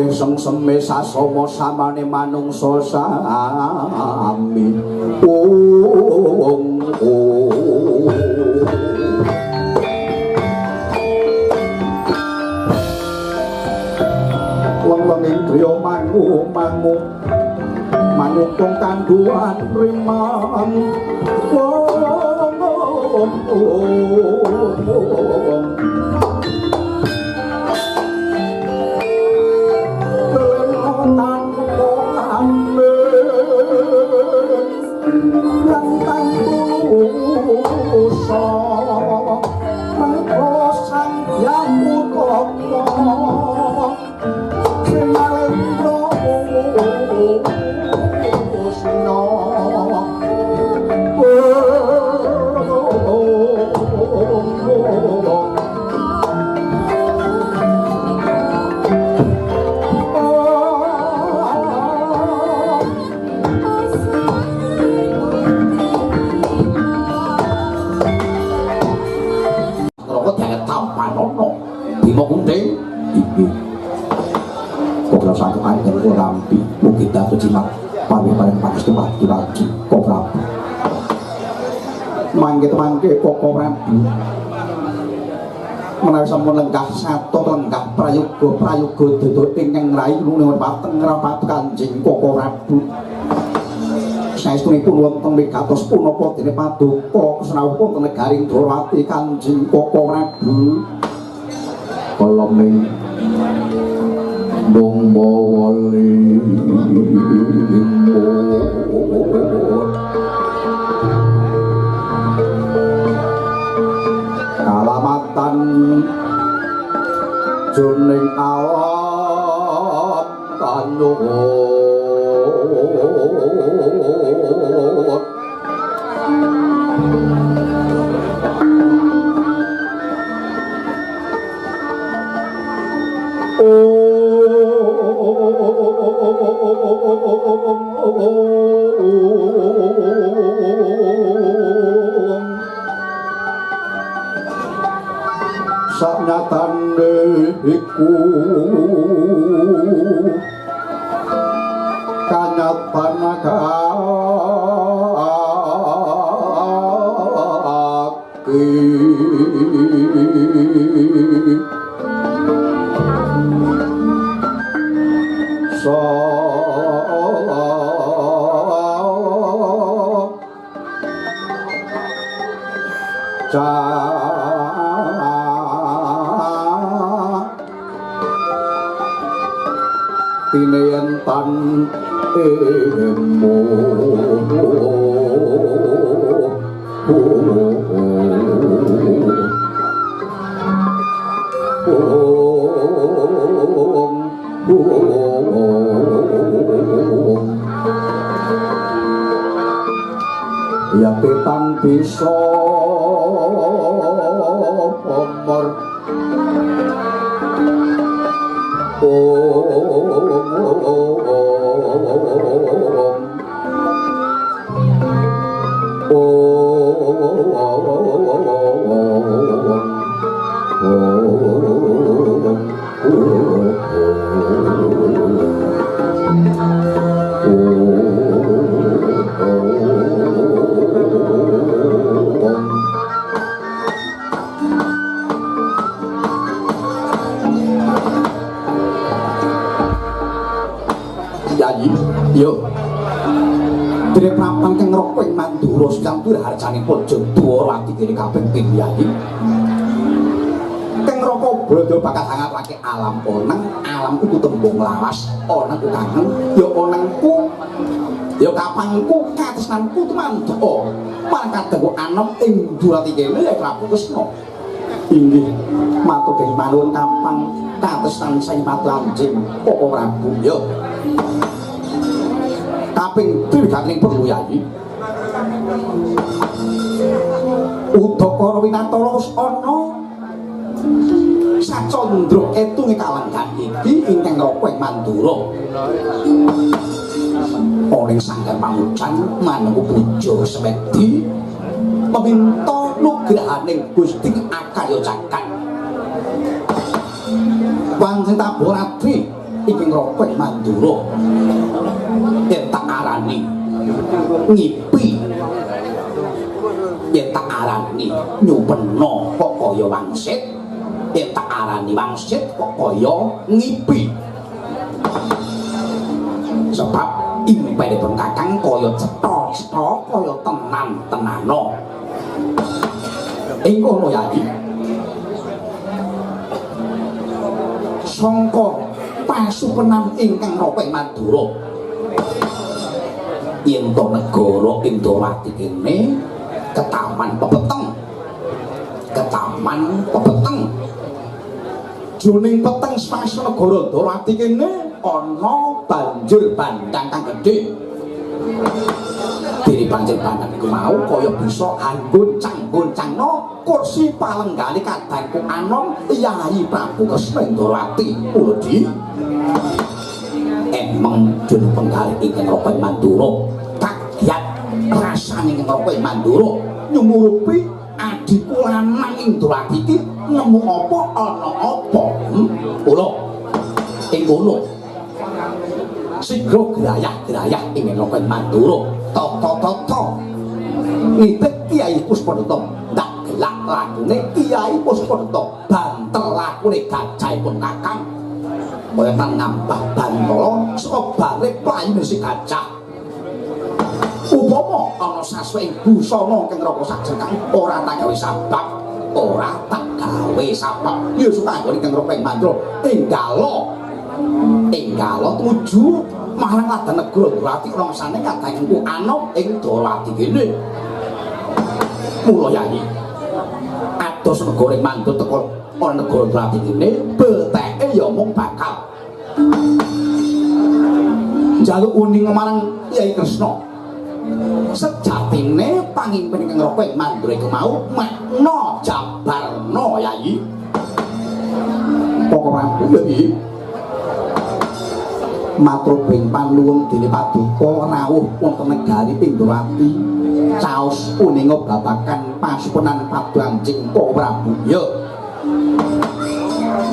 ing sengseme sasama samane manungsa sami wong-wong griya mangu manungkung kanduan rimang mangke Koko Prabu menawi sampun lenggah sato lenggah prayoga dodot ingkang rai nuwun pateng rapat Kanjeng Koko Prabu saestunipun wonten wigatos punapa dene paduka kesenawuh wonten negaring Drawati Kanjeng Koko Prabu kalome dong bawali kalamatan juning alam kanuhun saknyatane iku kanyatan kaki tineyantan emo ya petan bisa pomor yo dene prapan kang ngroko ing Mandura sedang tur harjanipun Drawati dene kaping piyai kang ngroko brodho bakal hangatake alam oneng alam iku tembung lawas oneng ku kangen ya onengku ya kapangku katresnanku tumandha mangkat dewa anom ing Drawati kene ya Prabu Kresna inggih matur dening panuwun kapang katresnan Sayimat Lanjing Koko Prabu ya kaping triwiganing perlu yayi Udakara Winatara wis ana sacandra ketunge kalenggan iki ingkang ngroko ing Mandura ana ing sanggar pamucan manungku puja semedi meminta nugrahaning Gusti Akaya Cakan Panjenengan Boratri iki ngrokok Mandura yen tak arani ngipi yen tak arani nyupena kok kaya wangsit yen tak arani wangsit kok kaya ngipi sebab impenipun kakang kaya cetha-cetha kaya tenan-tenana ing kono Yayi sangka pasupenan ingkang Ropeng Mandura yen to negara Indrawati kene ketaman pepeteng jroning peteng swasana negara Indrawati kene ana banjur bandang kang gedhe diri banjur bandang iku mau kaya bisa anggoncang-goncangno kursi palenggane kadangku anom Yayi Prabu Kresna Indrawati Uledi emang jroning penggalih ingkang Ropeng Mandura kagyat rasane ingkang Ropeng Mandura nyumurupi adiku lanang Indrawati iki nemu apa ana apa kula ing kono sigra grayah-grayah ingkang Ropeng Mandura tata-tata nitih Kyai Puspanata ndak gelak lakune Kyai Puspanata banter lakune gajahipun kakang kaya tan ngambah bantala saka balik playune si gajah upama ana sasuwing busana kang raka sajengkang ora tak gawe sabab ya sutanggone kang Ropeng Mandura enggalo tuju marang ladan negara Indrawati rangsane kadangku anom ing Indrawati kene mula Yayi ados negara Mandura teko ana negara Indrawati kene beteke ya mung bakal njaluk uning marang Kyai Kresna sejatine pangimpen kang Ropeng Mandura iku mau makna jabarna Yayi pokoke Yayi matur bing panuwun dene paduka rawuh wonten negari Indrawati caos uninga babagan pasupenan Padrancing Prabu ya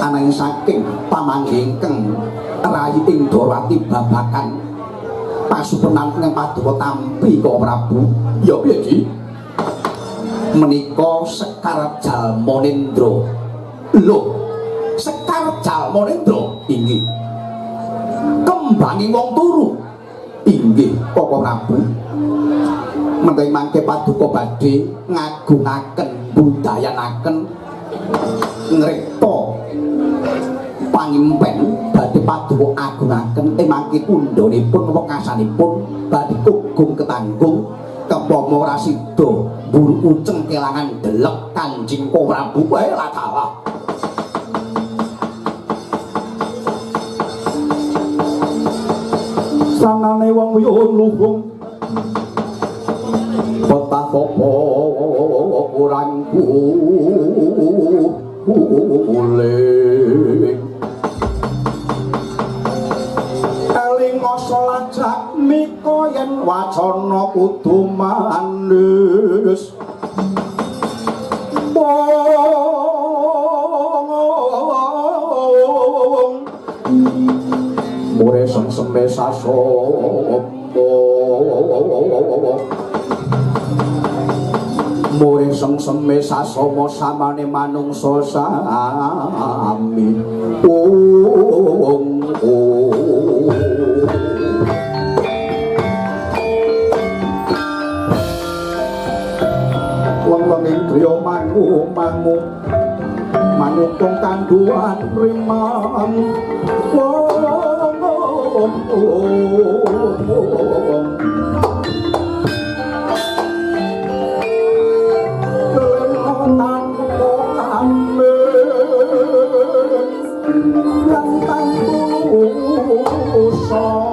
ananging saking pamanggihing rayi Indrawati babagan pasupenan ing paduka tampi Prabu ya piye iki menika Sekar Jalmanendra lho Sekar Jalmanendra inggih kembanging wong turu inggih Koko Prabu menting mangke paduka badhe ngagungaken budayanaken ngrekta pangimpen badhe paduka agungaken mangke pundhanipun wekasanipun badhe kugung ketanggung kepama ora sida mburu uceng kelangan delek Kanjeng Prabu wae lah dalah sangane wong yun luhung betah popo kurang kuling eling osolajak mika yen wacana kudu manis mure semseme sasopo mure semseme sasama samane manungsa sami wong ing griya mangu manungkung kanduan rimang Yang